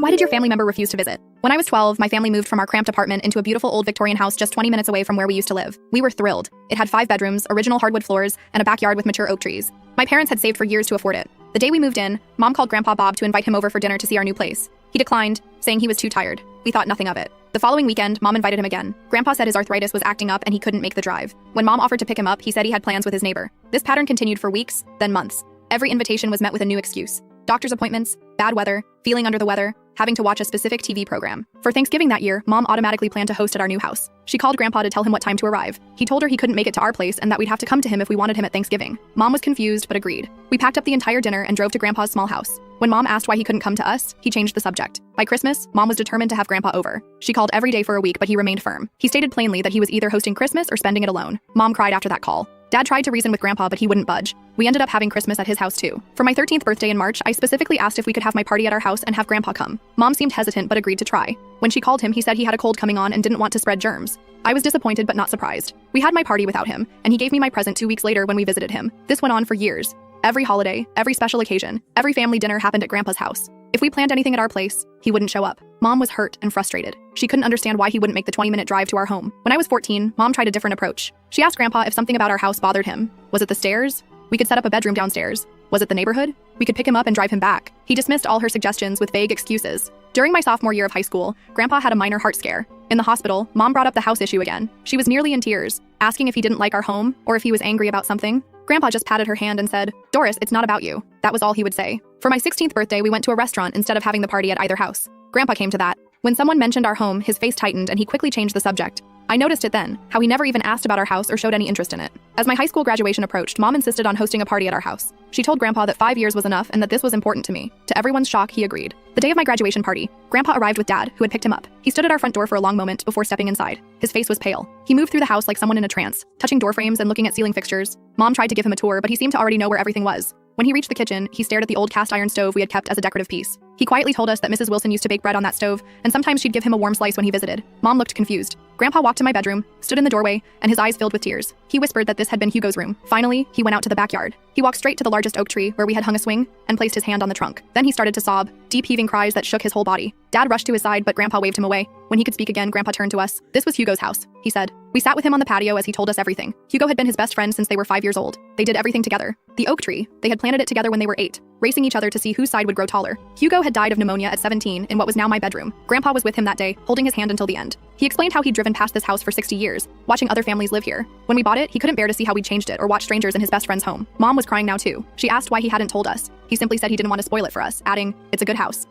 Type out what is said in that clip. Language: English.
Why did your family member refuse to visit? When I was 12, my family moved from our cramped apartment into a beautiful old Victorian house just 20 minutes away from where we used to live. We were thrilled. It had 5 bedrooms, original hardwood floors, and a backyard with mature oak trees. My parents had saved for years to afford it. The day we moved in, Mom called Grandpa Bob to invite him over for dinner to see our new place. He declined, saying he was too tired. We thought nothing of it. The following weekend, Mom invited him again. Grandpa said his arthritis was acting up and he couldn't make the drive. When Mom offered to pick him up, he said he had plans with his neighbor. This pattern continued for weeks, then months. Every invitation was met with a new excuse. Doctor's appointments, bad weather, feeling under the weather, having to watch a specific TV program. For Thanksgiving that year, Mom automatically planned to host at our new house. She called Grandpa to tell him what time to arrive. He told her he couldn't make it to our place and that we'd have to come to him if we wanted him at Thanksgiving. Mom was confused but agreed. We packed up the entire dinner and drove to Grandpa's small house. When Mom asked why he couldn't come to us, he changed the subject. By Christmas, Mom was determined to have Grandpa over. She called every day for a week, but he remained firm. He stated plainly that he was either hosting Christmas or spending it alone. Mom cried after that call. Dad tried to reason with Grandpa, but he wouldn't budge. We ended up having Christmas at his house too. For my 13th birthday in March, I specifically asked if we could have my party at our house and have Grandpa come. Mom seemed hesitant but agreed to try. When she called him, he said he had a cold coming on and didn't want to spread germs. I was disappointed but not surprised. We had my party without him, and he gave me my present 2 weeks later when we visited him. This went on for years. Every holiday, every special occasion, every family dinner happened at Grandpa's house. If we planned anything at our place, he wouldn't show up. Mom was hurt and frustrated. She couldn't understand why he wouldn't make the 20-minute drive to our home. When I was 14, Mom tried a different approach. She asked Grandpa if something about our house bothered him. Was it the stairs? We could set up a bedroom downstairs. Was it the neighborhood? We could pick him up and drive him back. He dismissed all her suggestions with vague excuses. During my sophomore year of high school, Grandpa had a minor heart scare. In the hospital, Mom brought up the house issue again. She was nearly in tears, asking if he didn't like our home or if he was angry about something. Grandpa just patted her hand and said, "Doris, it's not about you." That was all he would say. For my 16th birthday, we went to a restaurant instead of having the party at either house. Grandpa came to that. When someone mentioned our home, his face tightened and he quickly changed the subject. I noticed it then, how he never even asked about our house or showed any interest in it. As my high school graduation approached, Mom insisted on hosting a party at our house. She told Grandpa that 5 years was enough and that this was important to me. To everyone's shock, he agreed. The day of my graduation party, Grandpa arrived with Dad, who had picked him up. He stood at our front door for a long moment before stepping inside. His face was pale. He moved through the house like someone in a trance, touching door frames and looking at ceiling fixtures. Mom tried to give him a tour, but he seemed to already know where everything was. When he reached the kitchen, he stared at the old cast iron stove we had kept as a decorative piece. He quietly told us that Mrs. Wilson used to bake bread on that stove, and sometimes she'd give him a warm slice when he visited. Mom looked confused. Grandpa walked to my bedroom, stood in the doorway, and his eyes filled with tears. He whispered that this had been Hugo's room. Finally, he went out to the backyard. He walked straight to the largest oak tree where we had hung a swing and placed his hand on the trunk. Then he started to sob, deep heaving cries that shook his whole body. Dad rushed to his side, but Grandpa waved him away. When he could speak again, Grandpa turned to us. "This was Hugo's house," he said. We sat with him on the patio as he told us everything. Hugo had been his best friend since they were 5 years old. They did everything together. The oak tree, they had planted it together when they were 8, racing each other to see whose side would grow taller. Hugo had died of pneumonia at 17 in what was now my bedroom. Grandpa was with him that day, holding his hand until the end. He explained how he'd driven past this house for 60 years, watching other families live here. When we bought it, he couldn't bear to see how we'd changed it or watch strangers in his best friend's home. Mom was crying now too. She asked why he hadn't told us. He simply said he didn't want to spoil it for us, adding, "It's a good house."